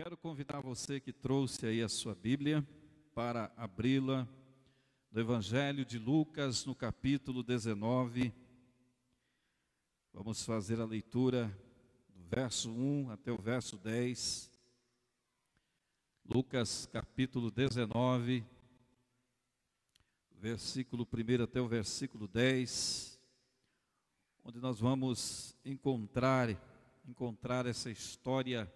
Quero convidar você que trouxe aí a sua Bíblia para abri-la no Evangelho de Lucas, no capítulo 19. Vamos fazer a leitura do verso 1 até o verso 10. Lucas, capítulo 19, versículo 1 até o versículo 10, onde nós vamos encontrar essa história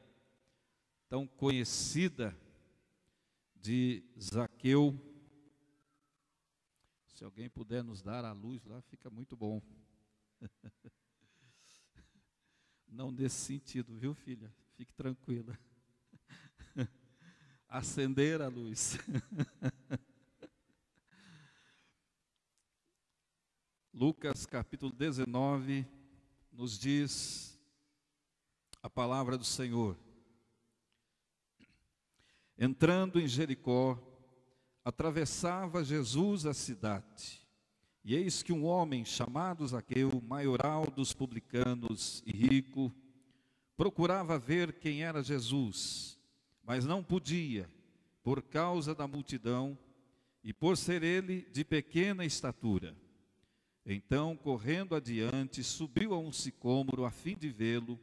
tão conhecida de Zaqueu. Se alguém puder nos dar a luz lá, fica muito bom. Não nesse sentido, viu, filha? Fique tranquila. Acender a luz. Lucas capítulo 19 nos diz a palavra do Senhor. Entrando em Jericó, atravessava Jesus a cidade, e eis que um homem chamado Zaqueu, maioral dos publicanos e rico, procurava ver quem era Jesus, mas não podia, por causa da multidão, e por ser ele de pequena estatura. Então, correndo adiante, subiu a um sicômoro a fim de vê-lo,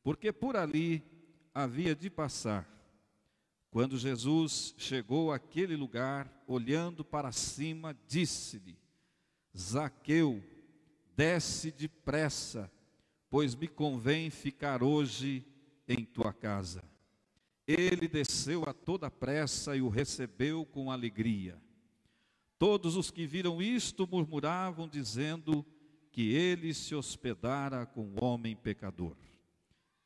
porque por ali havia de passar. Quando Jesus chegou àquele lugar, olhando para cima, disse-lhe: Zaqueu, desce depressa, pois me convém ficar hoje em tua casa. Ele desceu a toda pressa e o recebeu com alegria. Todos os que viram isto murmuravam, dizendo que ele se hospedara com um homem pecador.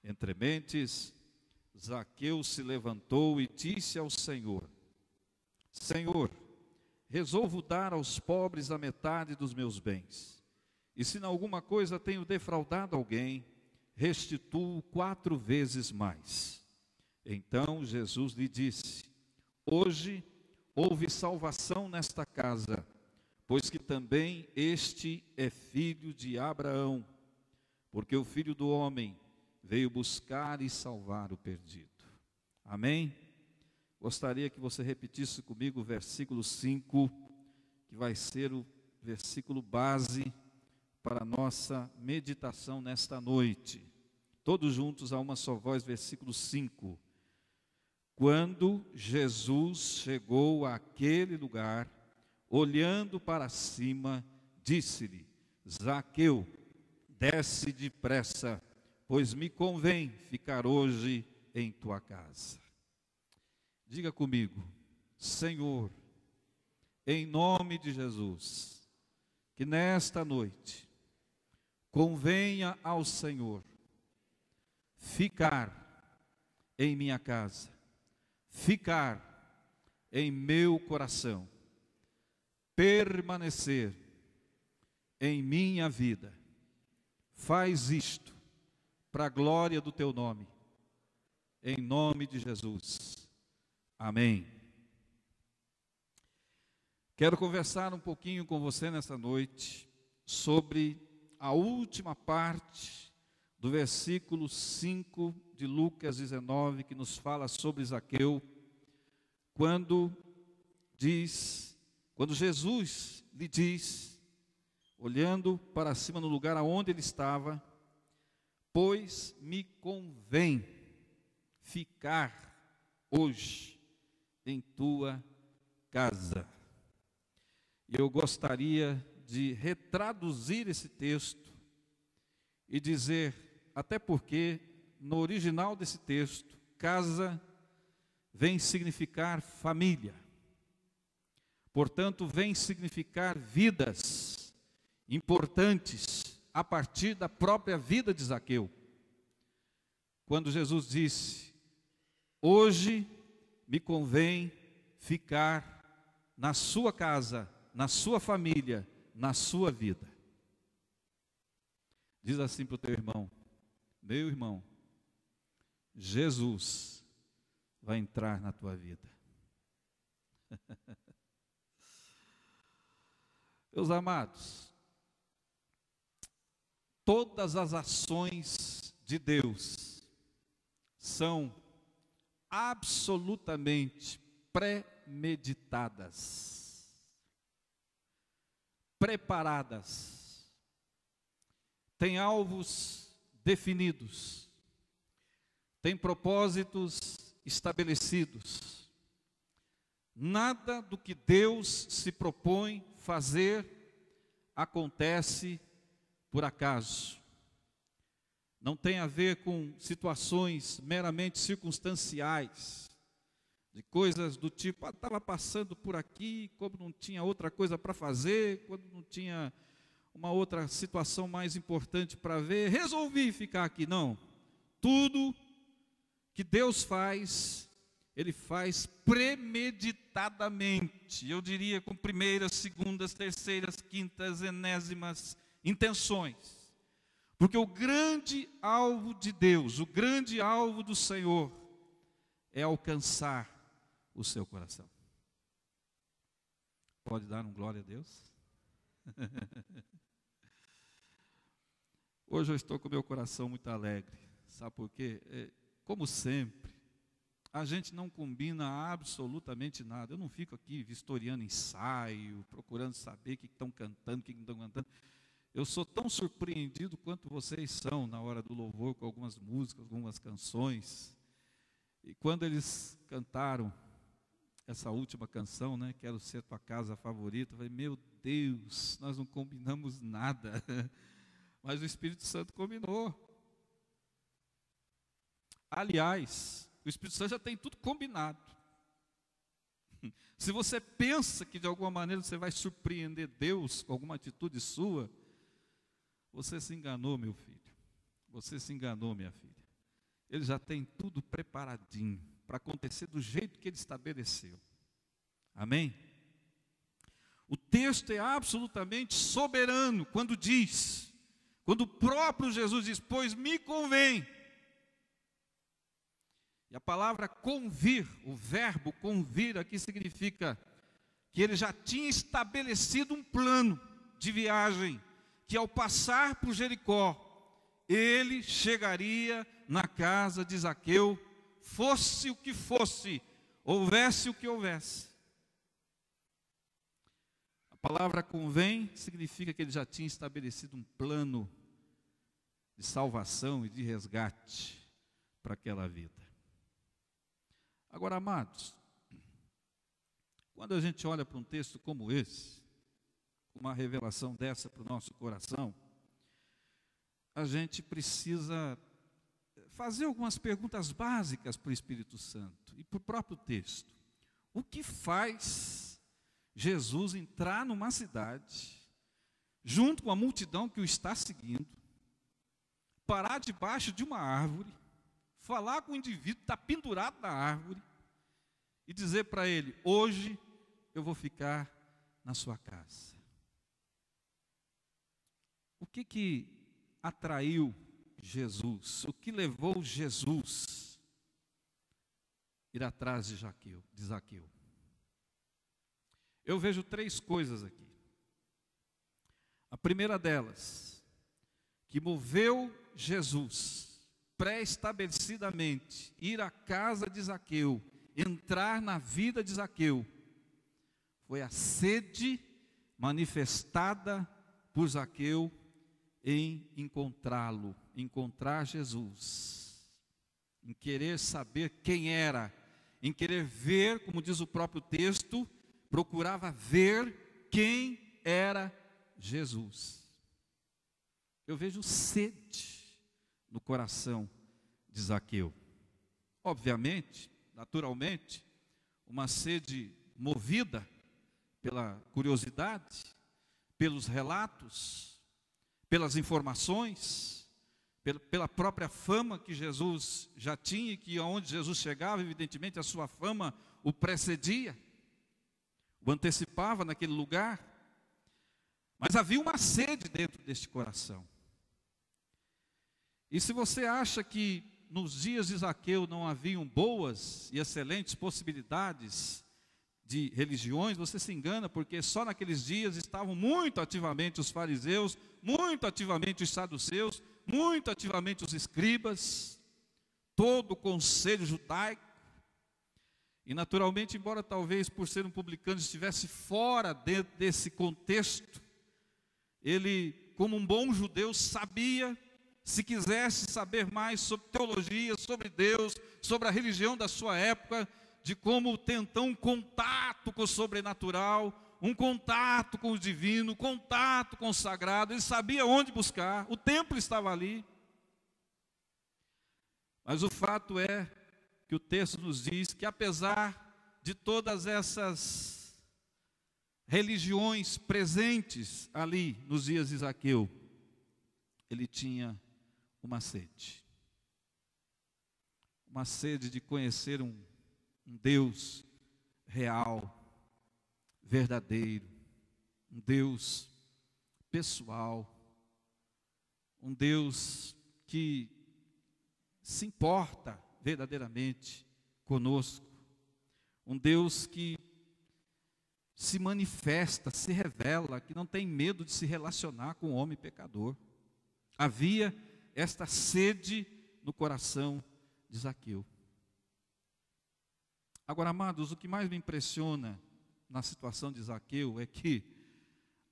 Entre mentes, Zaqueu se levantou e disse ao Senhor: Senhor, resolvo dar aos pobres a metade dos meus bens. E se em alguma coisa tenho defraudado alguém, restituo 4 vezes mais. Então Jesus lhe disse: Hoje houve salvação nesta casa, pois que também este é filho de Abraão, porque o Filho do Homem veio buscar e salvar o perdido. Amém? Gostaria que você repetisse comigo o versículo 5, que vai ser o versículo base para a nossa meditação nesta noite. Todos juntos a uma só voz, versículo 5. Quando Jesus chegou àquele lugar, olhando para cima, disse-lhe: Zaqueu, desce depressa, pois me convém ficar hoje em tua casa. Diga comigo: Senhor, em nome de Jesus, que nesta noite convenha ao Senhor ficar em minha casa, ficar em meu coração, permanecer em minha vida. Faz isto para a glória do teu nome, em nome de Jesus. Amém. Quero conversar um pouquinho com você nesta noite sobre a última parte do versículo 5 de Lucas 19, que nos fala sobre Zaqueu, quando Jesus lhe diz, olhando para cima no lugar aonde ele estava: pois me convém ficar hoje em tua casa. Eu gostaria de retraduzir esse texto e dizer, até porque no original desse texto, casa vem significar família. Portanto, vem significar vidas importantes a partir da própria vida de Zaqueu. Quando Jesus disse: hoje me convém ficar na sua casa, na sua família, na sua vida. Diz assim para o teu irmão: meu irmão, Jesus vai entrar na tua vida. Meus amados, todas as ações de Deus são absolutamente premeditadas, preparadas, têm alvos definidos, têm propósitos estabelecidos. Nada do que Deus se propõe fazer acontece por acaso. Não tem a ver com situações meramente circunstanciais, de coisas do tipo, estava passando por aqui, como não tinha outra coisa para fazer, quando não tinha uma outra situação mais importante para ver, resolvi ficar aqui. Não, tudo que Deus faz, Ele faz premeditadamente, eu diria com primeiras, segundas, terceiras, quintas, enésimas intenções. Porque o grande alvo de Deus, o grande alvo do Senhor, é alcançar o seu coração. Pode dar um glória a Deus? Hoje eu estou com o meu coração muito alegre. Sabe por quê? Como sempre, a gente não combina absolutamente nada. Eu não fico aqui vistoriando ensaio, procurando saber o que estão cantando, o que não estão cantando. Eu sou tão surpreendido quanto vocês são na hora do louvor, com algumas músicas, algumas canções. E quando eles cantaram essa última canção, né, Quero Ser Tua Casa Favorita, eu falei, meu Deus, nós não combinamos nada. Mas o Espírito Santo combinou. Aliás, o Espírito Santo já tem tudo combinado. Se você pensa que de alguma maneira você vai surpreender Deus com alguma atitude sua, você se enganou, meu filho. Você se enganou, minha filha. Ele já tem tudo preparadinho para acontecer do jeito que Ele estabeleceu. Amém? O texto é absolutamente soberano quando diz, quando o próprio Jesus diz, pois me convém. E a palavra convir, o verbo convir aqui significa que Ele já tinha estabelecido um plano de viagem, que ao passar por Jericó, Ele chegaria na casa de Zaqueu, fosse o que fosse, houvesse o que houvesse. A palavra convém significa que Ele já tinha estabelecido um plano de salvação e de resgate para aquela vida. Agora, amados, quando a gente olha para um texto como esse, uma revelação dessa para o nosso coração, a gente precisa fazer algumas perguntas básicas para o Espírito Santo e para o próprio texto. O que faz Jesus entrar numa cidade, junto com a multidão que o está seguindo, parar debaixo de uma árvore, falar com o indivíduo que está pendurado na árvore e dizer para ele, hoje eu vou ficar na sua casa? O que atraiu Jesus? O que levou Jesus a ir atrás de Zaqueu? Eu vejo três coisas aqui. A primeira delas, que moveu Jesus pré-estabelecidamente ir à casa de Zaqueu, entrar na vida de Zaqueu, foi a sede manifestada por Zaqueu em encontrá-lo, encontrar Jesus, em querer saber quem era, em querer ver, como diz o próprio texto, procurava ver quem era Jesus. Eu vejo sede no coração de Zaqueu. Obviamente, naturalmente, uma sede movida pela curiosidade, pelos relatos, pelas informações, pela própria fama que Jesus já tinha, e que aonde Jesus chegava, evidentemente a sua fama o precedia, o antecipava naquele lugar. Mas havia uma sede dentro deste coração. E se você acha que nos dias de Zaqueu não haviam boas e excelentes possibilidades de religiões, você se engana, porque só naqueles dias estavam muito ativamente os fariseus, muito ativamente os saduceus, muito ativamente os escribas, todo o conselho judaico E naturalmente, embora talvez por ser um publicano estivesse fora desse contexto, ele, como um bom judeu, sabia, se quisesse saber mais sobre teologia, sobre Deus, sobre a religião da sua época, de como tentar um contato com o sobrenatural, um contato com o divino, contato com o sagrado, ele sabia onde buscar, o templo estava ali. Mas o fato é que o texto nos diz que apesar de todas essas religiões presentes ali nos dias de Zaqueu, ele tinha uma sede de conhecer um Deus real, verdadeiro, um Deus pessoal, um Deus que se importa verdadeiramente conosco, um Deus que se manifesta, se revela, que não tem medo de se relacionar com o homem pecador. Havia esta sede no coração de Zaqueu. Agora, amados, o que mais me impressiona na situação de Zaqueu é que,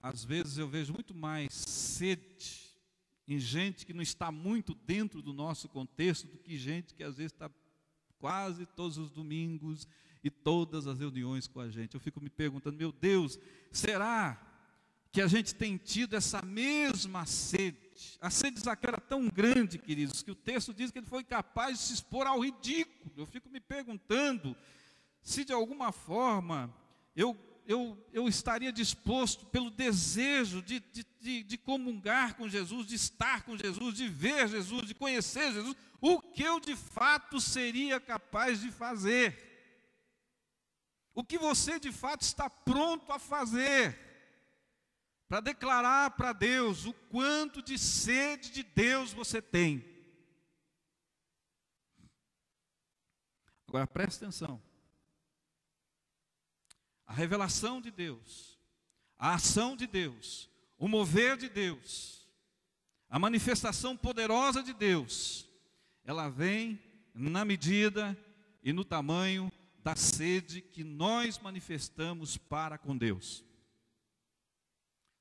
às vezes, eu vejo muito mais sede em gente que não está muito dentro do nosso contexto do que gente que, às vezes, está quase todos os domingos e todas as reuniões com a gente. Eu fico me perguntando, meu Deus, será que a gente tem tido essa mesma sede? A sede de Zaqueu era tão grande, queridos, que o texto diz que ele foi capaz de se expor ao ridículo. Eu fico me perguntando se de alguma forma eu estaria disposto, pelo desejo de comungar com Jesus, de estar com Jesus, de ver Jesus, de conhecer Jesus, o que eu de fato seria capaz de fazer. O que você de fato está pronto a fazer para declarar para Deus o quanto de sede de Deus você tem. Agora preste atenção. A revelação de Deus, a ação de Deus, o mover de Deus, a manifestação poderosa de Deus, ela vem na medida e no tamanho da sede que nós manifestamos para com Deus.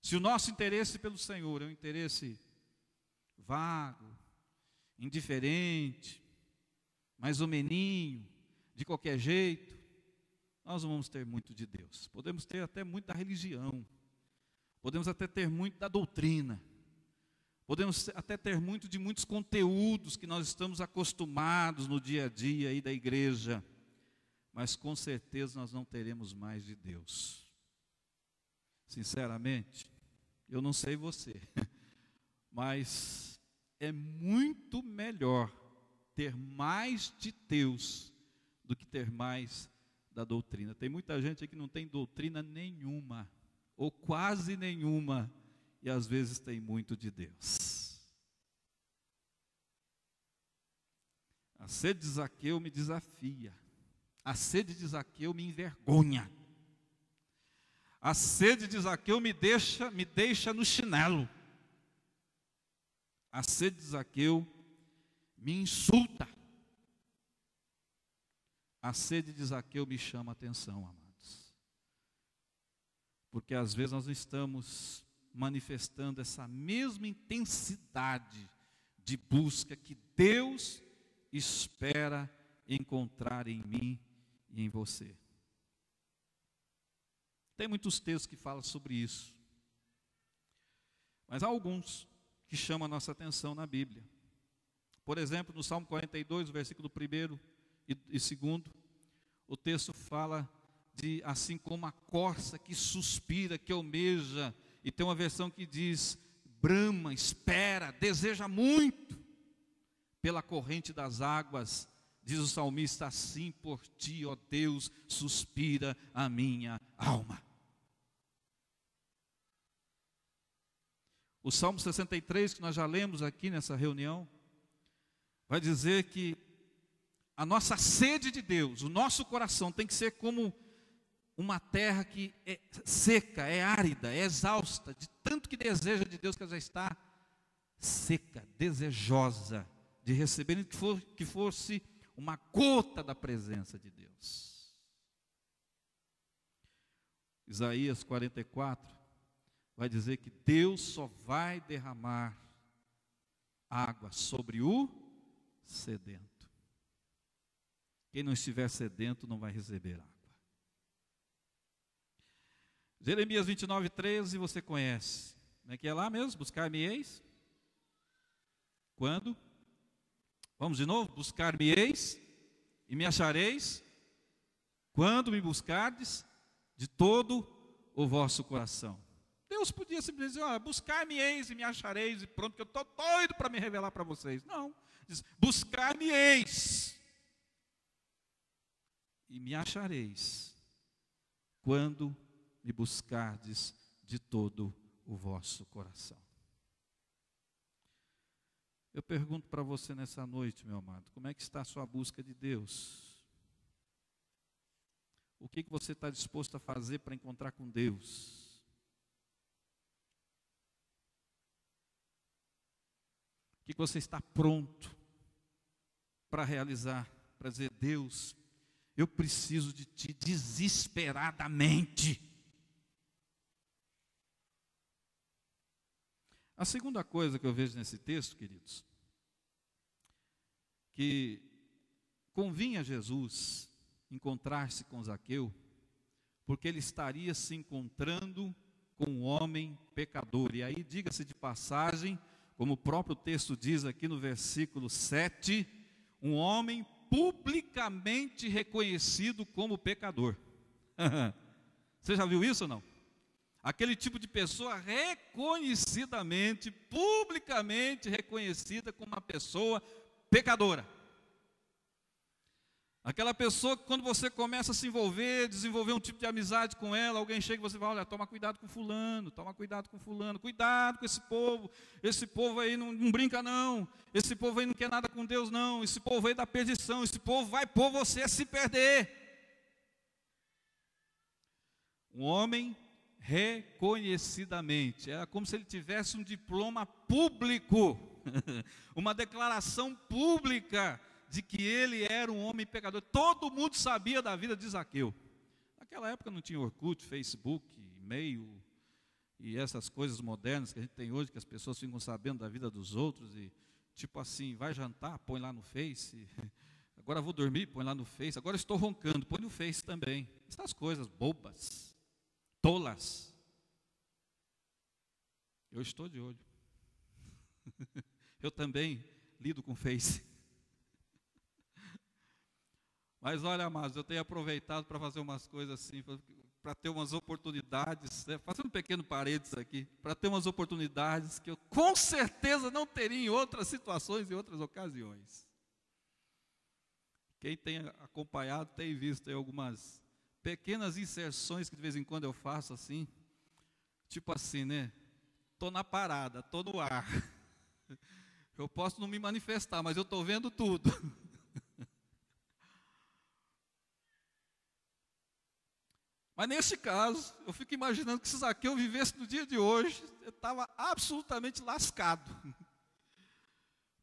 Se o nosso interesse pelo Senhor é um interesse vago, indiferente, mais ou meninho, de qualquer jeito, nós não vamos ter muito de Deus. Podemos ter até muito da religião, podemos até ter muito da doutrina, podemos até ter muito de muitos conteúdos que nós estamos acostumados no dia a dia aí da igreja, mas com certeza nós não teremos mais de Deus. Sinceramente, eu não sei você, mas é muito melhor ter mais de Deus do que ter mais da doutrina. Tem muita gente aqui que não tem doutrina nenhuma, ou quase nenhuma, e às vezes tem muito de Deus. A sede de Zaqueu me desafia, a sede de Zaqueu me envergonha, a sede de Zaqueu me deixa no chinelo, a sede de Zaqueu me insulta. A sede de Zaqueu me chama a atenção, amados. Porque às vezes nós não estamos manifestando essa mesma intensidade de busca que Deus espera encontrar em mim e em você. Tem muitos textos que falam sobre isso. Mas há alguns que chamam a nossa atenção na Bíblia. Por exemplo, no Salmo 42, versículo 1 e 2, o texto fala de assim como a corça que suspira, que almeja, e tem uma versão que diz, brama, espera, deseja muito pela corrente das águas, diz o salmista, assim por ti, ó Deus, suspira a minha alma. O Salmo 63, que nós já lemos aqui nessa reunião, vai dizer que a nossa sede de Deus, o nosso coração tem que ser como uma terra que é seca, é árida, é exausta, de tanto que deseja de Deus que ela já está seca, desejosa de receber, que fosse uma gota da presença de Deus. Isaías 44 vai dizer que Deus só vai derramar água sobre o sedento. Quem não estiver sedento não vai receber água. Jeremias 29:13 você conhece. Como é que é lá mesmo? Buscar-me-eis. Quando? Vamos de novo? Buscar-me-eis e me achareis. Quando me buscardes de todo o vosso coração. Deus podia simplesmente dizer, buscar-me-eis e me achareis, e pronto, que eu estou doido para me revelar para vocês. Não, diz, buscar-me-eis e me achareis, quando me buscardes de todo o vosso coração. Eu pergunto para você nessa noite, meu amado, como é que está a sua busca de Deus? O que você está disposto a fazer para encontrar com Deus? O que você está pronto para realizar? Para dizer, Deus, eu preciso de Ti desesperadamente. A segunda coisa que eu vejo nesse texto, queridos, que convinha a Jesus encontrar-se com Zaqueu, porque ele estaria se encontrando com um homem pecador. E aí, diga-se de passagem, como o próprio texto diz aqui no versículo 7, um homem publicamente reconhecido como pecador. Você já viu isso ou não? Aquele tipo de pessoa reconhecidamente, publicamente reconhecida como uma pessoa pecadora. Aquela pessoa que quando você começa a se envolver, desenvolver um tipo de amizade com ela, alguém chega e você vai, olha, toma cuidado com fulano, cuidado com esse povo aí não brinca não, esse povo aí não quer nada com Deus não, esse povo aí dá perdição, esse povo vai pôr você a se perder. Um homem reconhecidamente, era como se ele tivesse um diploma público, uma declaração pública, de que ele era um homem pecador. Todo mundo sabia da vida de Zaqueu. Naquela época não tinha Orkut, Facebook, e-mail e essas coisas modernas que a gente tem hoje, que as pessoas ficam sabendo da vida dos outros e tipo assim, vai jantar, põe lá no Face, agora vou dormir, põe lá no Face, agora estou roncando, põe no Face também. Essas coisas bobas, tolas. Eu estou de olho. Eu também lido com Face. Mas olha, amados, eu tenho aproveitado para fazer umas coisas assim, para ter umas oportunidades, fazendo um pequeno parênteses aqui, para ter umas oportunidades que eu com certeza não teria em outras situações e outras ocasiões. Quem tem acompanhado tem visto aí algumas pequenas inserções que de vez em quando eu faço assim, tipo assim, né? Estou na parada, estou no ar. Eu posso não me manifestar, mas eu estou vendo tudo. Mas nesse caso, eu fico imaginando que se Zaqueu vivesse no dia de hoje, eu estava absolutamente lascado.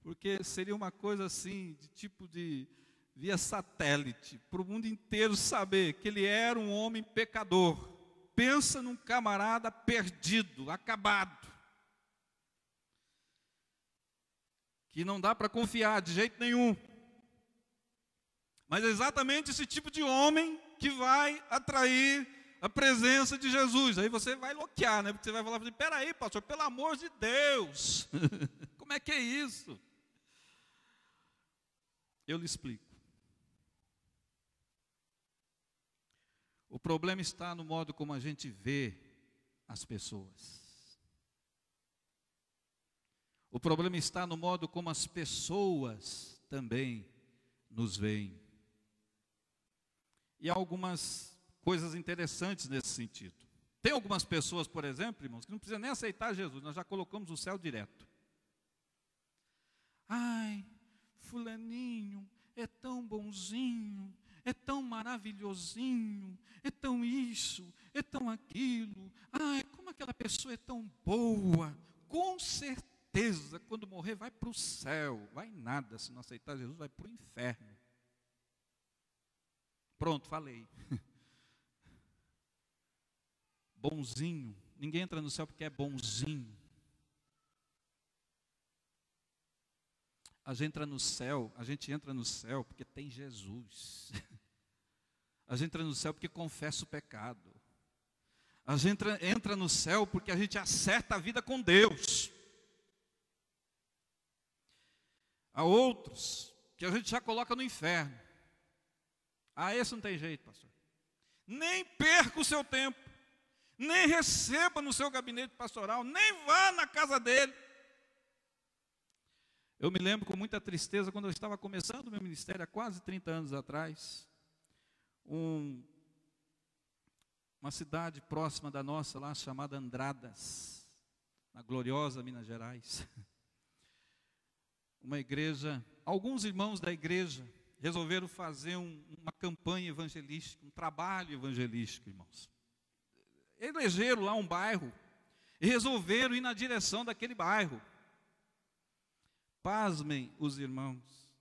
Porque seria uma coisa assim, de tipo de via satélite, para o mundo inteiro saber que ele era um homem pecador. Pensa num camarada perdido, acabado. Que não dá para confiar de jeito nenhum. Mas é exatamente esse tipo de homem que vai atrair a presença de Jesus. Aí você vai loquear, né? Porque você vai falar assim, peraí, pastor, pelo amor de Deus. Como é que é isso? Eu lhe explico. O problema está no modo como a gente vê as pessoas. O problema está no modo como as pessoas também nos veem. E há algumas coisas interessantes nesse sentido. Tem algumas pessoas, por exemplo, irmãos, que não precisam nem aceitar Jesus, nós já colocamos o céu direto. Ai, fulaninho é tão bonzinho, é tão maravilhosinho, é tão isso, é tão aquilo. Ai, como aquela pessoa é tão boa. Com certeza, quando morrer, vai para o céu. Vai nada, se não aceitar Jesus, vai para o inferno. Pronto, falei. bonzinho. Ninguém entra no céu porque é bonzinho. A gente entra no céu porque tem Jesus. A gente entra no céu porque confessa o pecado. A gente entra no céu porque a gente acerta a vida com Deus. Há outros que a gente já coloca no inferno. Esse não tem jeito, pastor. Nem perca o seu tempo, nem receba no seu gabinete pastoral, nem vá na casa dele. Eu me lembro com muita tristeza, quando eu estava começando o meu ministério, há quase 30 anos atrás, uma cidade próxima da nossa, lá chamada Andradas, na gloriosa Minas Gerais. Uma igreja, alguns irmãos da igreja resolveram fazer uma campanha evangelística, um trabalho evangelístico, irmãos. Elegeram lá um bairro e resolveram ir na direção daquele bairro. Pasmem os irmãos,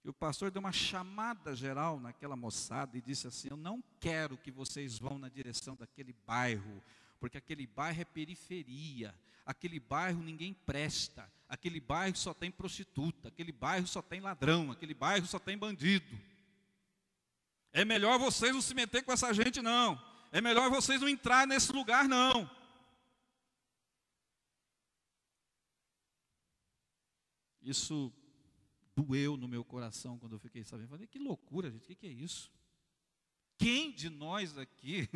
e o pastor deu uma chamada geral naquela moçada e disse assim: eu não quero que vocês vão na direção daquele bairro, porque aquele bairro é periferia, aquele bairro ninguém presta, aquele bairro só tem prostituta, aquele bairro só tem ladrão, aquele bairro só tem bandido. É melhor vocês não se meter com essa gente não, é melhor vocês não entrar nesse lugar não. Isso doeu no meu coração quando eu fiquei sabendo. Falei, que loucura, gente, o que é isso? Quem de nós aqui,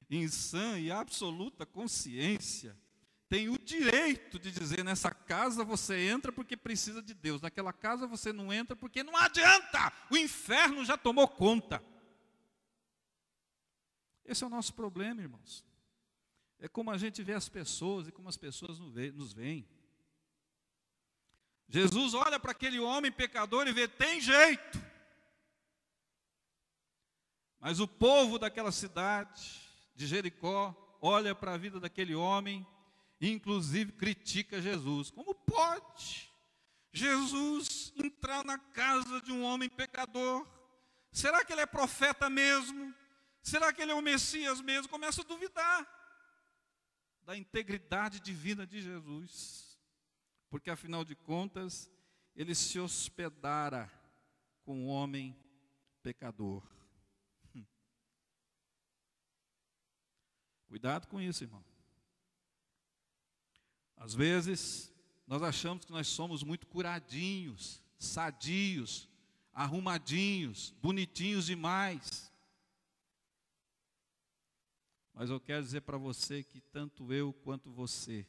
em sã e absoluta consciência, tem o direito de dizer, nessa casa você entra porque precisa de Deus, naquela casa você não entra porque não adianta, o inferno já tomou conta. Esse é o nosso problema, irmãos. É como a gente vê as pessoas e como as pessoas nos veem. Jesus olha para aquele homem pecador e vê, tem jeito. Mas o povo daquela cidade, de Jericó, olha para a vida daquele homem e inclusive critica Jesus. Como pode Jesus entrar na casa de um homem pecador? Será que ele é profeta mesmo? Será que ele é o Messias mesmo? Começa a duvidar da integridade divina de Jesus. Porque afinal de contas, ele se hospedara com um homem pecador. Cuidado com isso, irmão. Às vezes, nós achamos que nós somos muito curadinhos, sadios, arrumadinhos, bonitinhos demais. Mas eu quero dizer para você que tanto eu quanto você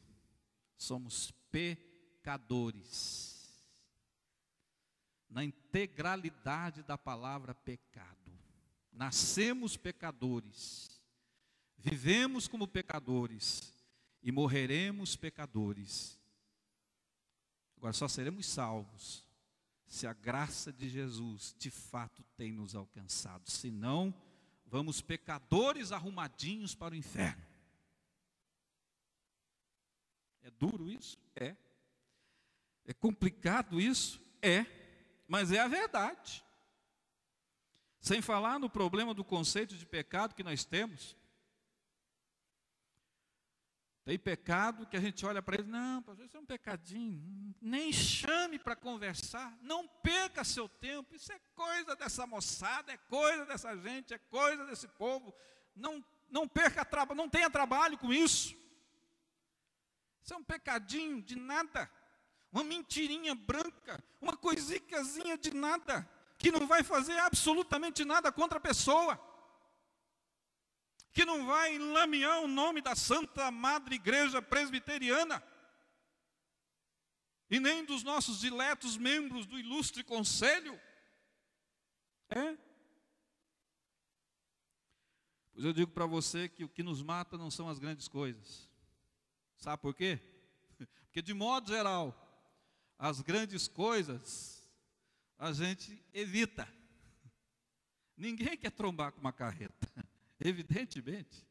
somos pecadores. Na integralidade da palavra pecado. Nascemos pecadores, vivemos como pecadores e morreremos pecadores. Agora só seremos salvos se a graça de Jesus de fato tem nos alcançado. Senão, vamos pecadores arrumadinhos para o inferno. É duro isso? É. É complicado isso? É, mas é a verdade. Sem falar no problema do conceito de pecado que nós temos. Tem pecado que a gente olha para ele, não, pastor, isso é um pecadinho, nem chame para conversar, não perca seu tempo, isso é coisa dessa moçada, é coisa dessa gente, é coisa desse povo, não perca trabalho, não tenha trabalho com isso. Isso é um pecadinho de nada. Uma mentirinha branca, uma coisicazinha de nada, que não vai fazer absolutamente nada contra a pessoa, que não vai lamear o nome da Santa Madre Igreja Presbiteriana, e nem dos nossos diletos membros do ilustre conselho. Pois eu digo para você que o que nos mata não são as grandes coisas. Sabe por quê? Porque de modo geral, as grandes coisas a gente evita. Ninguém quer trombar com uma carreta, evidentemente.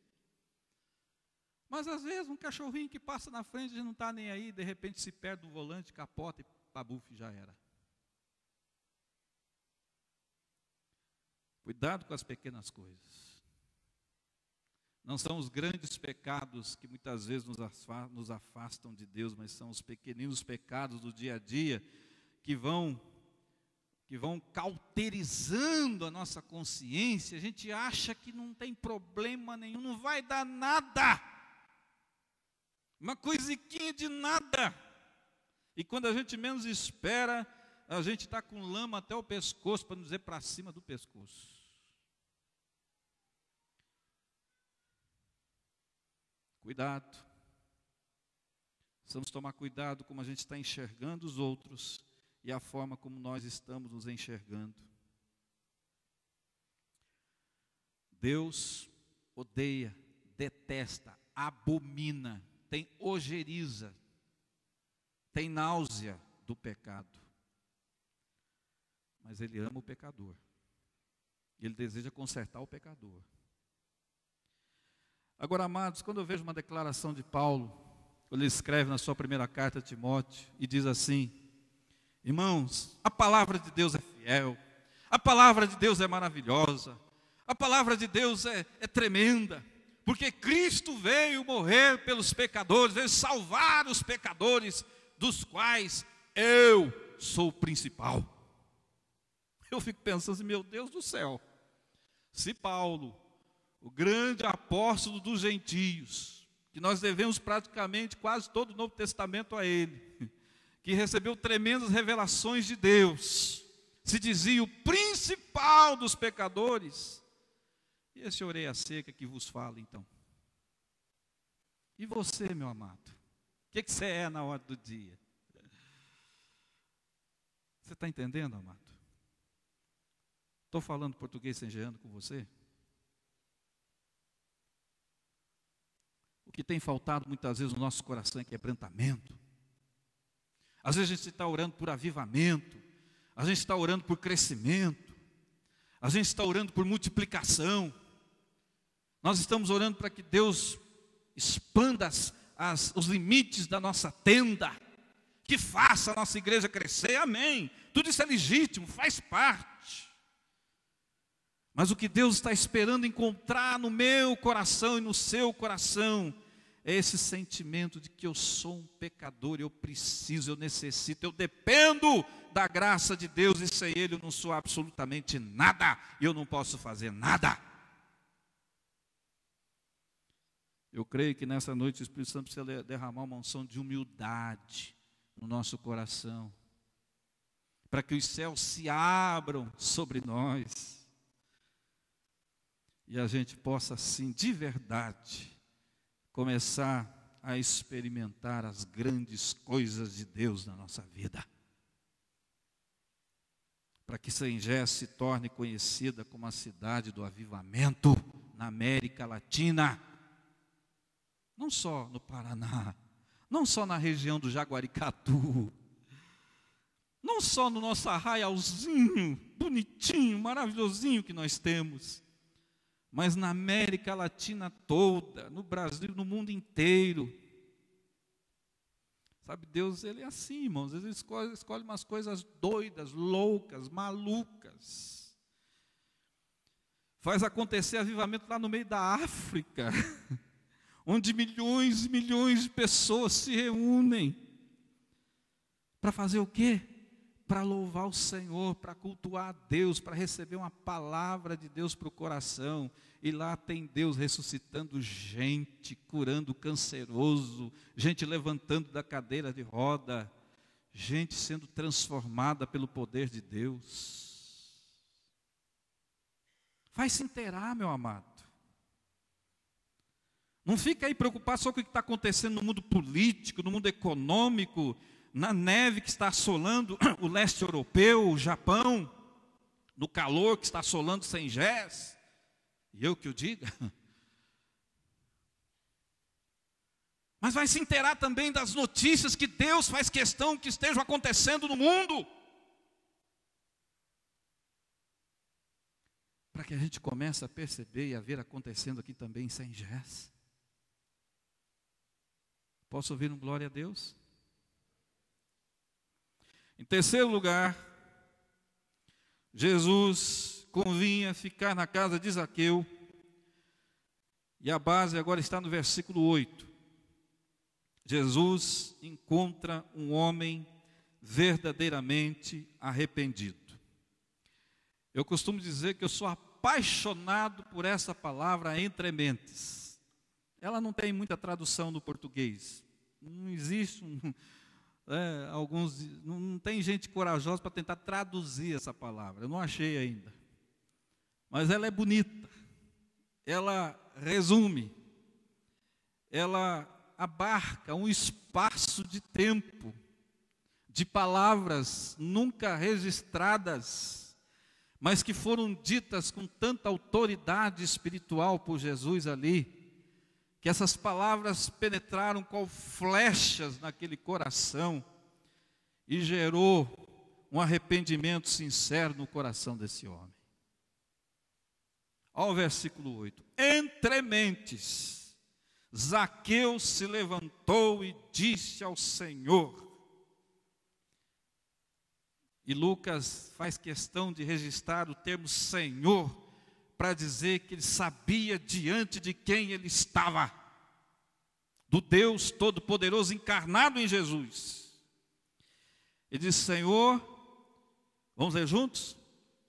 Mas às vezes um cachorrinho que passa na frente e não está nem aí, de repente se perde do volante, capota e pabuf, já era. Cuidado com as pequenas coisas. Não são os grandes pecados que muitas vezes nos afastam de Deus, mas são os pequeninos pecados do dia a dia que vão cauterizando a nossa consciência. A gente acha que não tem problema nenhum, não vai dar nada, uma coisiquinha de nada. E quando a gente menos espera, a gente está com lama até o pescoço, para não dizer para cima do pescoço. Cuidado. Precisamos tomar cuidado como a gente está enxergando os outros e a forma como nós estamos nos enxergando. Deus odeia, detesta, abomina, tem ojeriza, tem náusea do pecado. Mas Ele ama o pecador. Ele deseja consertar o pecador. Agora, amados, quando eu vejo uma declaração de Paulo, ele escreve na sua primeira carta a Timóteo e diz assim: irmãos, a palavra de Deus é fiel, a palavra de Deus é maravilhosa, a palavra de Deus é tremenda, porque Cristo veio morrer pelos pecadores, veio salvar os pecadores, dos quais eu sou o principal. Eu fico pensando assim, meu Deus do céu, se Paulo, o grande apóstolo dos gentios, que nós devemos praticamente quase todo o Novo Testamento a ele, que recebeu tremendas revelações de Deus, se dizia o principal dos pecadores, e esse orelha seca que vos fala então? E você, meu amado, o que você é na hora do dia? Você está entendendo, amado? Estou falando português engenhando com você? O que tem faltado muitas vezes no nosso coração é quebrantamento. Às vezes a gente está orando por avivamento, a gente está orando por crescimento, a gente está orando por multiplicação. Nós estamos orando para que Deus expanda os limites da nossa tenda, que faça a nossa igreja crescer, amém. Tudo isso é legítimo, faz parte. Mas o que Deus está esperando encontrar no meu coração e no seu coração é esse sentimento de que eu sou um pecador, eu preciso, eu necessito, eu dependo da graça de Deus e sem Ele eu não sou absolutamente nada, eu não posso fazer nada. Eu creio que nessa noite o Espírito Santo precisa derramar uma unção de humildade no nosso coração, para que os céus se abram sobre nós e a gente possa assim, de verdade, começar a experimentar as grandes coisas de Deus na nossa vida. Para que Sengés se torne conhecida como a cidade do avivamento na América Latina. Não só no Paraná, não só na região do Jaguaricatu, não só no nosso arraialzinho, bonitinho, maravilhosinho que nós temos, mas na América Latina toda, no Brasil, no mundo inteiro. Sabe, Deus, Ele é assim, irmãos, Ele escolhe umas coisas doidas, loucas, malucas. Faz acontecer avivamento lá no meio da África, onde milhões e milhões de pessoas se reúnem. Para fazer o quê? Para louvar o Senhor, para cultuar a Deus, para receber uma palavra de Deus para o coração. E lá tem Deus ressuscitando gente, curando o canceroso, gente levantando da cadeira de roda, gente sendo transformada pelo poder de Deus. Vai se inteirar, meu amado. Não fica aí preocupado só com o que está acontecendo no mundo político, no mundo econômico, na neve que está assolando o leste europeu, o Japão, no calor que está assolando Sengés. E eu que o diga. Mas vai se inteirar também das notícias que Deus faz questão que estejam acontecendo no mundo. Para que a gente comece a perceber e a ver acontecendo aqui também em Sengés. Posso ouvir um glória a Deus? Em terceiro lugar, Jesus convinha ficar na casa de Zaqueu. E a base agora está no versículo 8. Jesus encontra um homem verdadeiramente arrependido. Eu costumo dizer que eu sou apaixonado por essa palavra entre mentes. Ela não tem muita tradução no português. Não existe não tem gente corajosa para tentar traduzir essa palavra. Eu não achei ainda. Mas ela é bonita. Ela resume. Ela abarca um espaço de tempo, de palavras nunca registradas, mas que foram ditas com tanta autoridade espiritual por Jesus ali, que essas palavras penetraram como flechas naquele coração e gerou um arrependimento sincero no coração desse homem. Olha o versículo 8. Entre mentes, Zaqueu se levantou e disse ao Senhor. E Lucas faz questão de registrar o termo Senhor, para dizer que ele sabia diante de quem ele estava, do Deus Todo-Poderoso encarnado em Jesus. Ele disse: Senhor, vamos ler juntos? O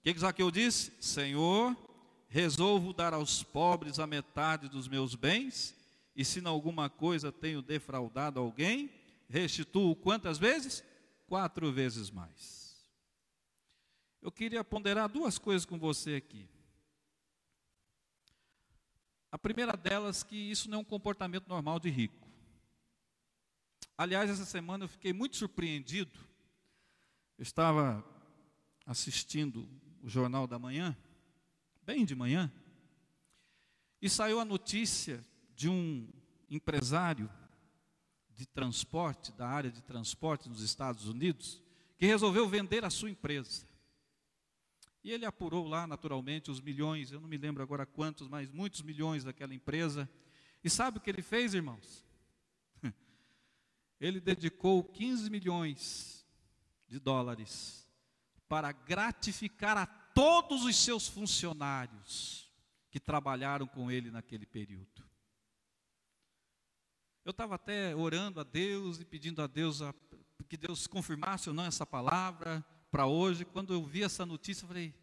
que Zaqueu disse? Senhor, resolvo dar aos pobres a metade dos meus bens, e se em alguma coisa tenho defraudado alguém, restituo quantas vezes? 4 vezes mais. Eu queria ponderar 2 coisas com você aqui. A primeira delas, que isso não é um comportamento normal de rico. Aliás, essa semana eu fiquei muito surpreendido. Eu estava assistindo o Jornal da Manhã, bem de manhã, e saiu a notícia de um empresário de transporte, da área de transporte nos Estados Unidos, que resolveu vender a sua empresa. E ele apurou lá, naturalmente, os milhões, eu não me lembro agora quantos, mas muitos milhões daquela empresa. E sabe o que ele fez, irmãos? Ele dedicou 15 milhões de dólares para gratificar a todos os seus funcionários que trabalharam com ele naquele período. Eu estava até orando a Deus e pedindo a Deus que Deus confirmasse ou não essa palavra para hoje. Quando eu vi essa notícia, eu falei: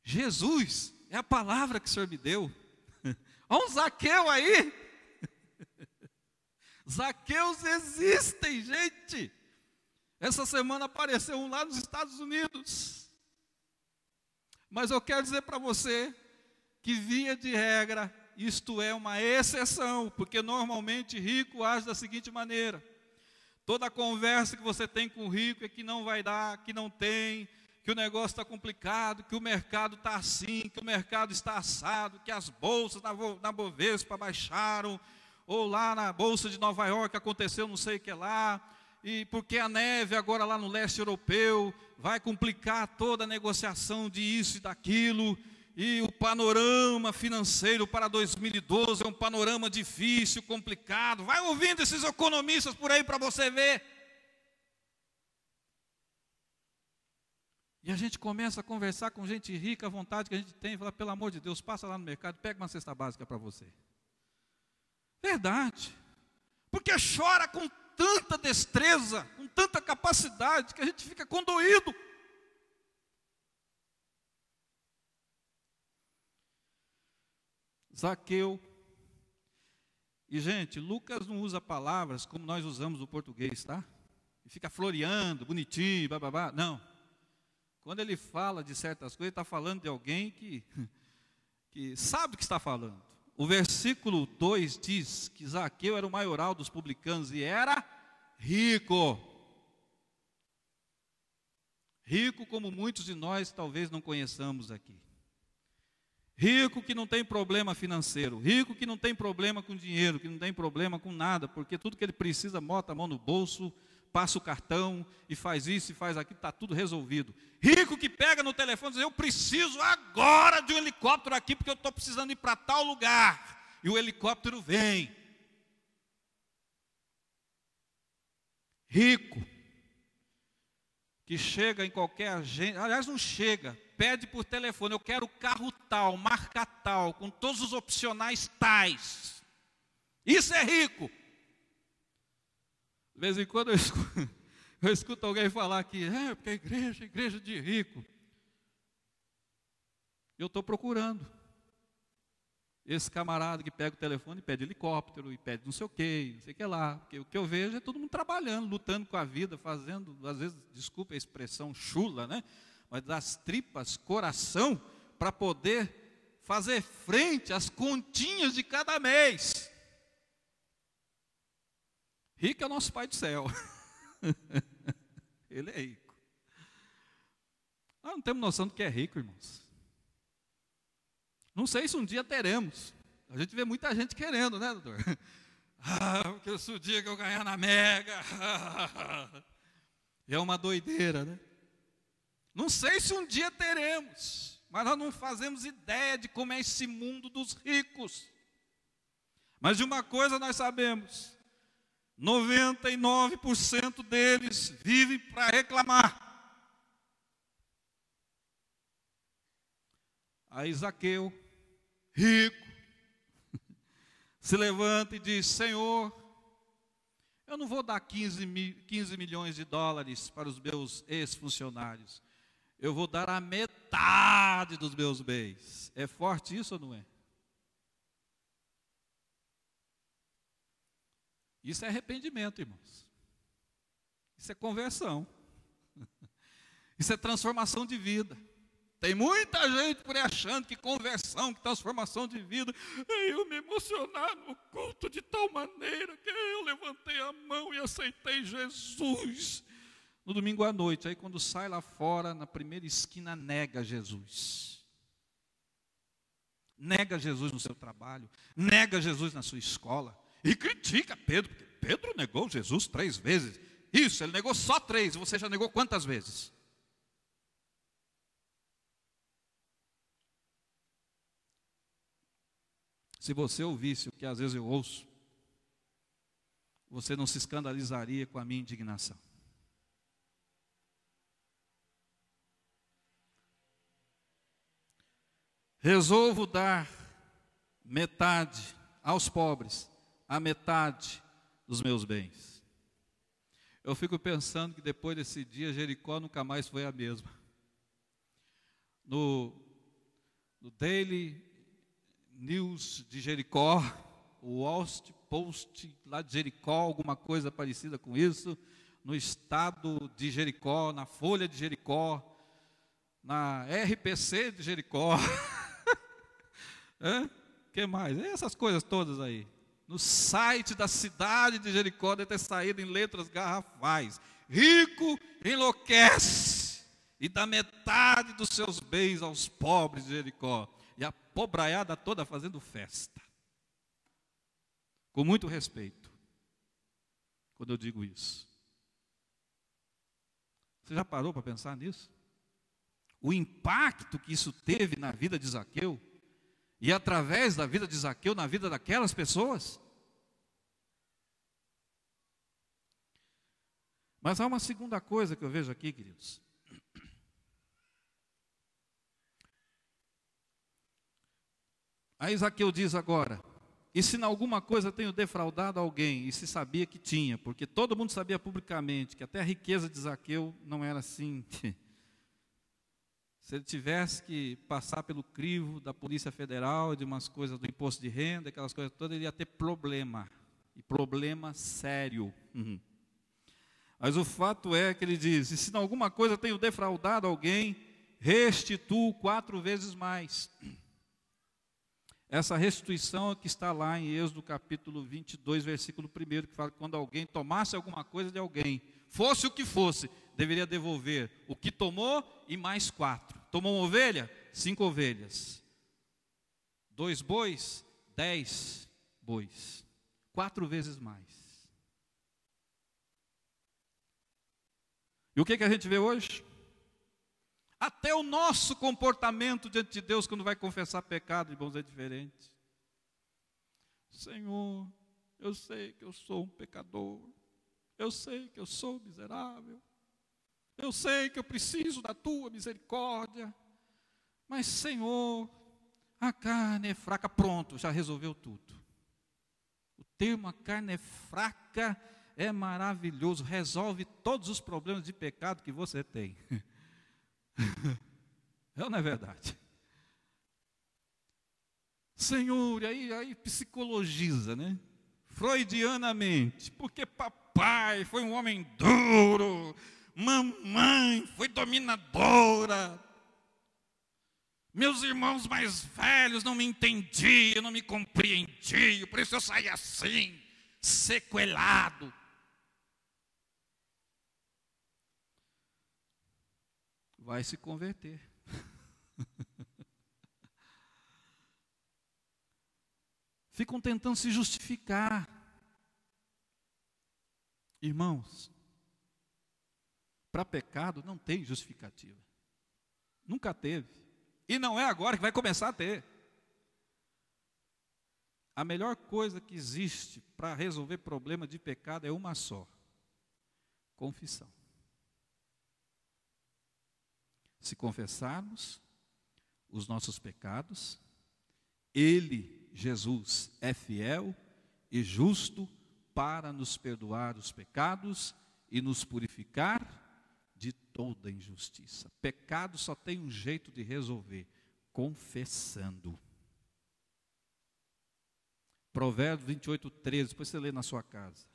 Jesus, é a palavra que o Senhor me deu. Olha um Zaqueu aí. Zaqueus existem, gente. Essa semana apareceu um lá nos Estados Unidos. Mas eu quero dizer para você que, via de regra, isto é uma exceção, porque normalmente rico age da seguinte maneira: toda conversa que você tem com o rico é que não vai dar, que não tem, que o negócio está complicado, que o mercado está assim, que o mercado está assado, que as bolsas na Bovespa baixaram, ou lá na Bolsa de Nova York aconteceu não sei o que lá, e porque a neve agora lá no leste europeu vai complicar toda a negociação de isso e daquilo, e o panorama financeiro para 2012 é um panorama difícil, complicado. Vai ouvindo esses economistas por aí para você ver. E a gente começa a conversar com gente rica, a vontade que a gente tem, fala: pelo amor de Deus, passa lá no mercado, pega uma cesta básica para você. Verdade. Porque chora com tanta destreza, com tanta capacidade, que a gente fica condoído. Zaqueu. E, gente, Lucas não usa palavras como nós usamos no português, tá? E fica floreando, bonitinho, bababá. Não. Quando ele fala de certas coisas, ele está falando de alguém que sabe o que está falando. O versículo 2 diz que Zaqueu era o maioral dos publicanos e era rico. Rico como muitos de nós talvez não conheçamos aqui. Rico que não tem problema financeiro, rico que não tem problema com dinheiro, que não tem problema com nada, porque tudo que ele precisa, bota a mão no bolso, passa o cartão e faz isso e faz aquilo, está tudo resolvido. Rico que pega no telefone e diz: eu preciso agora de um helicóptero aqui, porque eu estou precisando ir para tal lugar. E o helicóptero vem. Rico que chega em qualquer agência, aliás, não chega, pede por telefone, eu quero carro tal, marca tal, com todos os opcionais tais. Isso é rico. De vez em quando eu escuto alguém falar que porque a igreja de rico. Eu estou procurando esse camarada que pega o telefone e pede helicóptero, e pede não sei o que lá. Porque o que eu vejo é todo mundo trabalhando, lutando com a vida, fazendo, às vezes, desculpa a expressão chula, né? Mas das tripas, coração, para poder fazer frente às continhas de cada mês. Rico é o nosso Pai do céu. Ele é rico. Nós não temos noção do que é rico, irmãos. Não sei se um dia teremos. A gente vê muita gente querendo, né, doutor? Porque se o dia que eu ganhar na Mega. É uma doideira, né? Não sei se um dia teremos, mas nós não fazemos ideia de como é esse mundo dos ricos. Mas de uma coisa nós sabemos: 99% deles vivem para reclamar. Aí Zaqueu, rico, se levanta e diz: Senhor, eu não vou dar 15 milhões de dólares para os meus ex-funcionários. Eu vou dar a metade dos meus bens. É forte isso ou não é? Isso é arrependimento, irmãos. Isso é conversão. Isso é transformação de vida. Tem muita gente por aí achando que conversão, que transformação de vida. Eu me emocionar no culto de tal maneira que eu levantei a mão e aceitei Jesus. No domingo à noite, aí quando sai lá fora, na primeira esquina, nega Jesus. Nega Jesus no seu trabalho, nega Jesus na sua escola. E critica Pedro, porque Pedro negou Jesus 3 vezes. Isso, ele negou só 3, você já negou quantas vezes? Se você ouvisse o que às vezes eu ouço, você não se escandalizaria com a minha indignação. Resolvo dar metade aos pobres, a metade dos meus bens. Eu fico pensando que depois desse dia, Jericó nunca mais foi a mesma. No Daily News de Jericó, o Washington Post lá de Jericó, alguma coisa parecida com isso, no estado de Jericó, na Folha de Jericó, na RPC de Jericó, que mais? Essas coisas todas aí. No site da cidade de Jericó deve ter saído em letras garrafais: rico enlouquece e dá metade dos seus bens aos pobres de Jericó. E a pobraiada toda fazendo festa. Com muito respeito, quando eu digo isso. Você já parou para pensar nisso? O impacto que isso teve na vida de Zaqueu, e através da vida de Zaqueu, na vida daquelas pessoas. Mas há uma segunda coisa que eu vejo aqui, queridos. Aí Zaqueu diz agora: e se em alguma coisa tenho defraudado alguém, e se sabia que tinha, porque todo mundo sabia publicamente que até a riqueza de Zaqueu não era assim. Se ele tivesse que passar pelo crivo da Polícia Federal, de umas coisas do imposto de renda, aquelas coisas todas, ele ia ter problema, e problema sério. Mas o fato é que ele diz: e se em alguma coisa tenho defraudado alguém, restituo 4 vezes mais. Essa restituição que está lá em Êxodo capítulo 22, versículo 1, que fala que quando alguém tomasse alguma coisa de alguém, fosse o que fosse, deveria devolver o que tomou e mais 4. Tomou uma ovelha? 5 ovelhas. 2 bois? 10 bois. 4 vezes mais. E o que a gente vê hoje? Até o nosso comportamento diante de Deus, quando vai confessar pecado, irmãos, é diferente. Senhor, eu sei que eu sou um pecador. Eu sei que eu sou miserável. eu sei que eu preciso da tua misericórdia, mas Senhor, a carne é fraca. Pronto, já resolveu tudo. O termo a carne é fraca é maravilhoso, resolve todos os problemas de pecado que você tem. É ou não é verdade? Senhor, aí psicologiza, né? Freudianamente, porque papai foi um homem duro, mamãe foi dominadora, meus irmãos mais velhos não me entendiam, não me compreendiam, por isso eu saí assim, sequelado. Vai se converter. Ficam tentando se justificar. Irmãos, para pecado não tem justificativa. Nunca teve. E não é agora que vai começar a ter. A melhor coisa que existe para resolver problema de pecado é uma só: confissão. Se confessarmos os nossos pecados, Ele, Jesus, é fiel e justo para nos perdoar os pecados e nos purificar de toda injustiça. Pecado só tem um jeito de resolver: confessando. Provérbios 28:13, depois você lê na sua casa.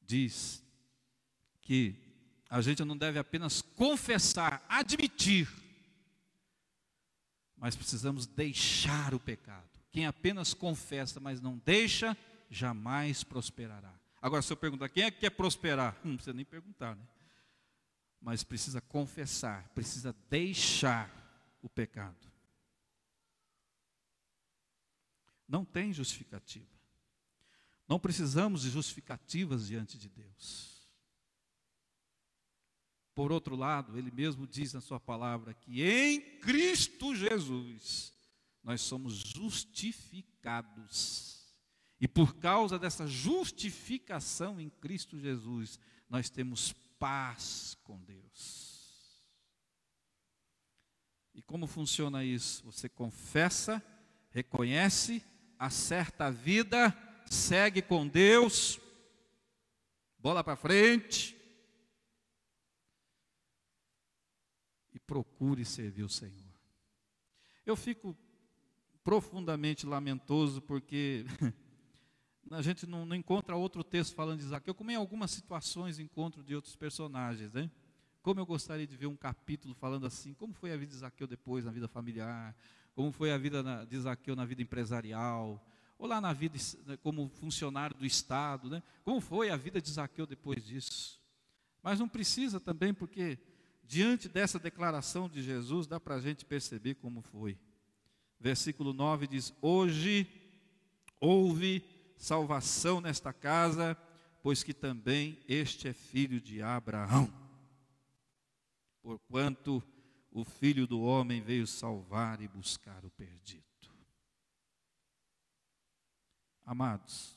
Diz que a gente não deve apenas confessar, admitir, mas precisamos deixar o pecado. Quem apenas confessa, mas não deixa, jamais prosperará. Agora, se eu perguntar, quem é que quer prosperar? Não precisa nem perguntar, né? Mas precisa confessar, precisa deixar o pecado. Não tem justificativa. Não precisamos de justificativas diante de Deus. Por outro lado, Ele mesmo diz na sua palavra que em Cristo Jesus nós somos justificados. E por causa dessa justificação em Cristo Jesus, nós temos paz com Deus. E como funciona isso? Você confessa, reconhece, acerta a vida, segue com Deus, bola para frente, e procure servir o Senhor. Eu fico profundamente lamentoso porque a gente não encontra outro texto falando de Zaqueu, como em algumas situações encontro de outros personagens, né? Como eu gostaria de ver um capítulo falando assim, como foi a vida de Zaqueu depois na vida familiar, como foi a vida de Zaqueu na vida empresarial, ou lá na vida como funcionário do Estado, né? Como foi a vida de Zaqueu depois disso. Mas não precisa também, porque diante dessa declaração de Jesus, dá para a gente perceber como foi. Versículo 9 diz: hoje houve salvação nesta casa, pois que também este é filho de Abraão. Porquanto o Filho do Homem veio salvar e buscar o perdido. Amados,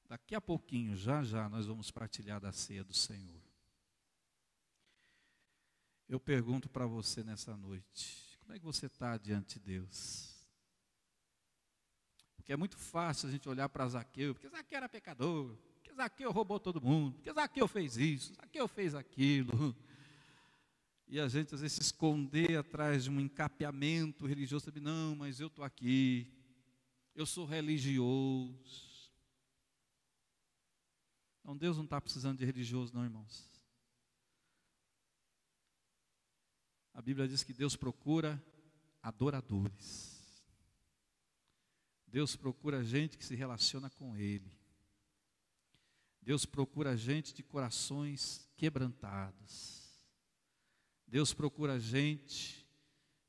daqui a pouquinho, já nós vamos partilhar da ceia do Senhor. Eu pergunto para você nessa noite, como é que você está diante de Deus? Porque é muito fácil a gente olhar para Zaqueu, porque Zaqueu era pecador, porque Zaqueu roubou todo mundo, porque Zaqueu fez isso, Zaqueu fez aquilo. E a gente às vezes se esconder atrás de um encapeamento religioso, sabe? Não, mas eu estou aqui, eu sou religioso. Não, Deus não está precisando de religioso não, irmãos. A Bíblia diz que Deus procura adoradores. Deus procura gente que se relaciona com Ele. Deus procura gente de corações quebrantados. Deus procura gente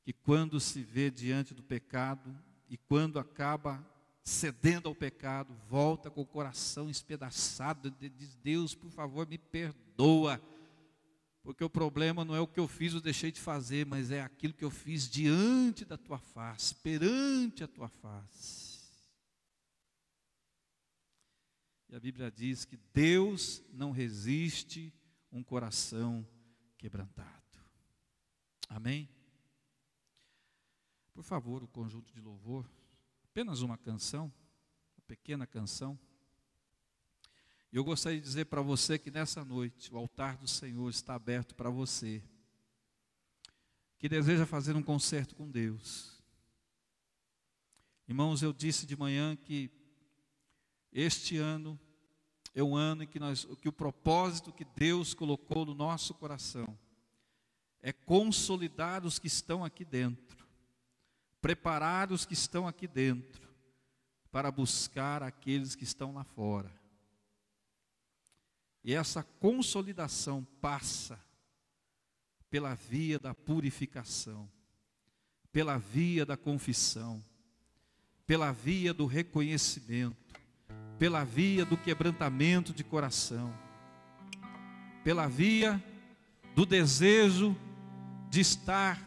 que quando se vê diante do pecado e quando acaba cedendo ao pecado, volta com o coração espedaçado e diz: Deus, por favor, me perdoa. Porque o problema não é o que eu fiz ou deixei de fazer, mas é aquilo que eu fiz diante da tua face, perante a tua face. E a Bíblia diz que Deus não resiste um coração quebrantado. Amém? Por favor, o conjunto de louvor, apenas uma canção, uma pequena canção. E eu gostaria de dizer para você que nessa noite o altar do Senhor está aberto para você, que deseja fazer um concerto com Deus. Irmãos, eu disse de manhã que este ano é um ano em que o propósito que Deus colocou no nosso coração é consolidar os que estão aqui dentro, preparar os que estão aqui dentro, para buscar aqueles que estão lá fora. E essa consolidação passa pela via da purificação, pela via da confissão, pela via do reconhecimento, pela via do quebrantamento de coração, pela via do desejo de estar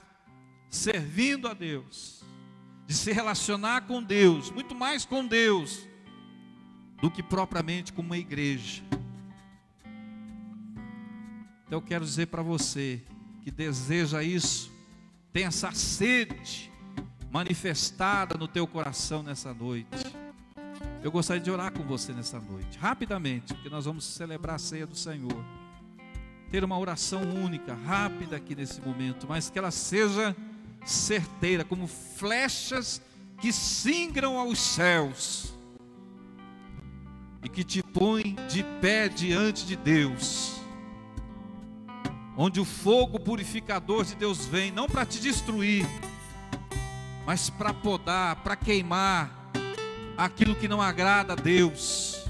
servindo a Deus, de se relacionar com Deus, muito mais com Deus do que propriamente com uma igreja. Então eu quero dizer para você que deseja isso, tem essa sede manifestada no teu coração nessa noite. Eu gostaria de orar com você nessa noite, rapidamente, porque nós vamos celebrar a ceia do Senhor. Ter uma oração única, rápida aqui nesse momento, mas que ela seja certeira, como flechas que singram aos céus e que te põem de pé diante de Deus, onde o fogo purificador de Deus vem, não para te destruir, mas para podar, para queimar aquilo que não agrada a Deus,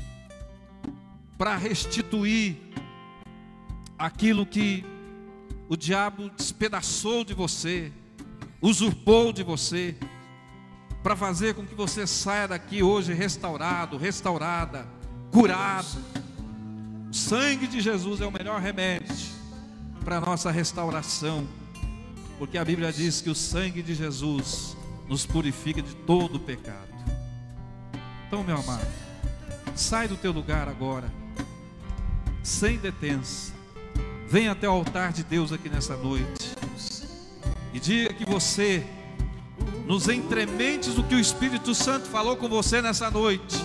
para restituir aquilo que o diabo despedaçou de você, usurpou de você, para fazer com que você saia daqui hoje restaurado, restaurada, curado. O sangue de Jesus é o melhor remédio para a nossa restauração, porque a Bíblia diz que o sangue de Jesus nos purifica de todo o pecado. Então, meu amado, sai do teu lugar agora, sem detença, vem até o altar de Deus aqui nessa noite, e diga que você, nos entrementes do que o Espírito Santo falou com você nessa noite,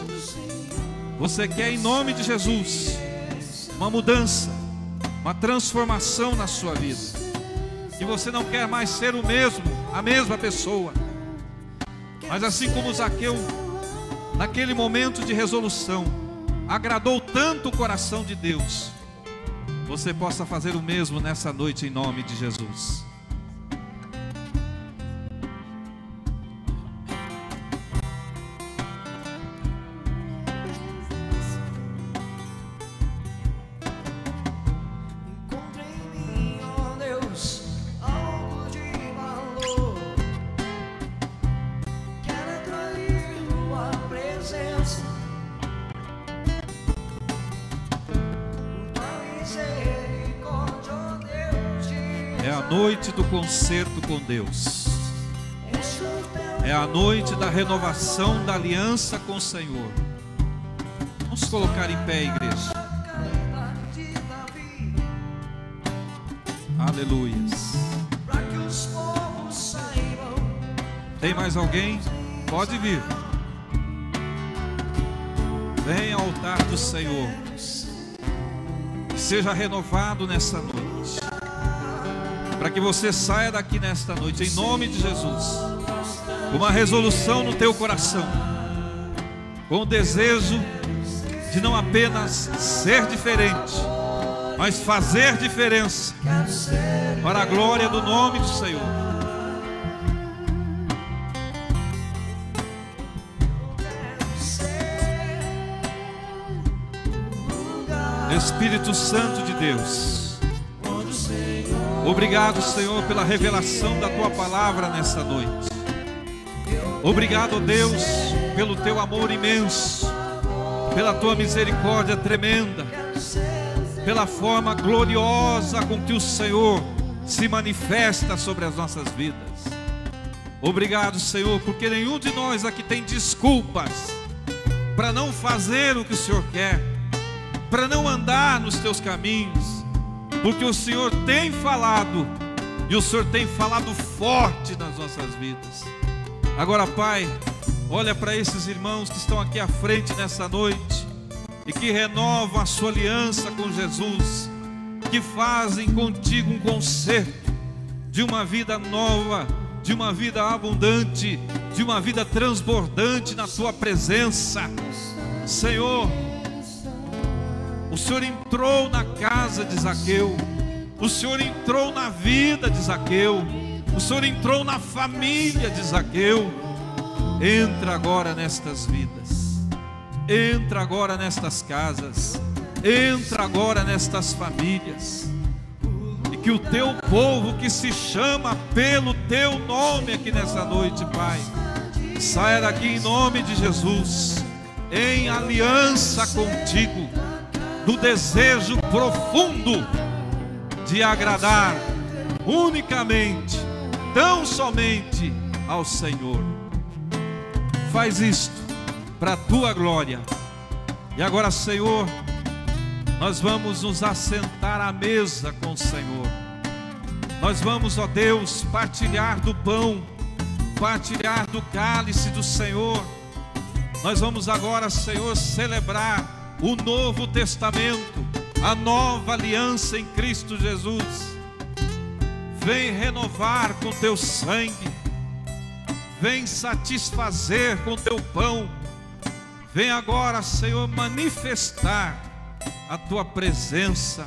você quer em nome de Jesus, uma mudança, uma transformação na sua vida, que você não quer mais ser o mesmo, a mesma pessoa, mas assim como Zaqueu, naquele momento de resolução, agradou tanto o coração de Deus, você possa fazer o mesmo nessa noite em nome de Jesus. É a noite do concerto com Deus. É a noite da renovação da aliança com o Senhor. Vamos colocar em pé, igreja. Aleluia. Tem mais alguém? Pode vir. Venha ao altar do Senhor. Seja renovado nessa noite, para que você saia daqui nesta noite, em nome de Jesus, com uma resolução no teu coração, com o desejo de não apenas ser diferente, mas fazer diferença, para a glória do nome do Senhor. Espírito Santo de Deus, obrigado, Senhor, pela revelação da Tua palavra nessa noite. Obrigado, Deus, pelo Teu amor imenso, pela Tua misericórdia tremenda, pela forma gloriosa com que o Senhor se manifesta sobre as nossas vidas. Obrigado, Senhor, porque nenhum de nós aqui tem desculpas para não fazer o que o Senhor quer, para não andar nos teus caminhos, porque o Senhor tem falado, e o Senhor tem falado forte nas nossas vidas. Agora, Pai, olha para esses irmãos que estão aqui à frente nessa noite, e que renovam a sua aliança com Jesus, que fazem contigo um concerto de uma vida nova, de uma vida abundante, de uma vida transbordante na tua presença. Senhor, o Senhor entrou na casa de Zaqueu, o Senhor entrou na vida de Zaqueu, o Senhor entrou na família de Zaqueu. Entra agora nestas vidas, entra agora nestas casas, entra agora nestas famílias, e que o teu povo que se chama pelo teu nome aqui nessa noite, Pai, saia daqui em nome de Jesus, em aliança contigo, no desejo profundo de agradar unicamente, tão somente ao Senhor. Faz isto para a tua glória. E agora, Senhor, nós vamos nos assentar à mesa com o Senhor. Nós vamos, ó Deus, partilhar do pão, partilhar do cálice do Senhor. Nós vamos agora, Senhor, celebrar o Novo Testamento, a nova aliança em Cristo Jesus. Vem renovar com teu sangue, vem satisfazer com teu pão. Vem agora, Senhor, manifestar a tua presença,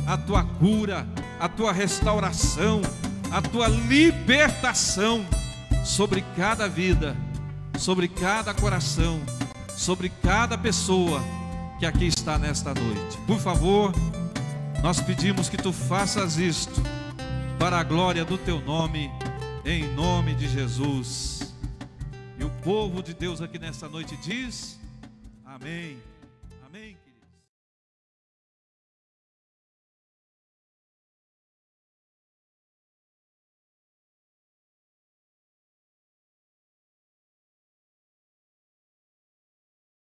a tua cura, a tua restauração, a tua libertação sobre cada vida, sobre cada coração, sobre cada pessoa que aqui está nesta noite. Por favor, nós pedimos que tu faças isto para a glória do teu nome, em nome de Jesus. E o povo de Deus aqui nesta noite diz: amém. Amém.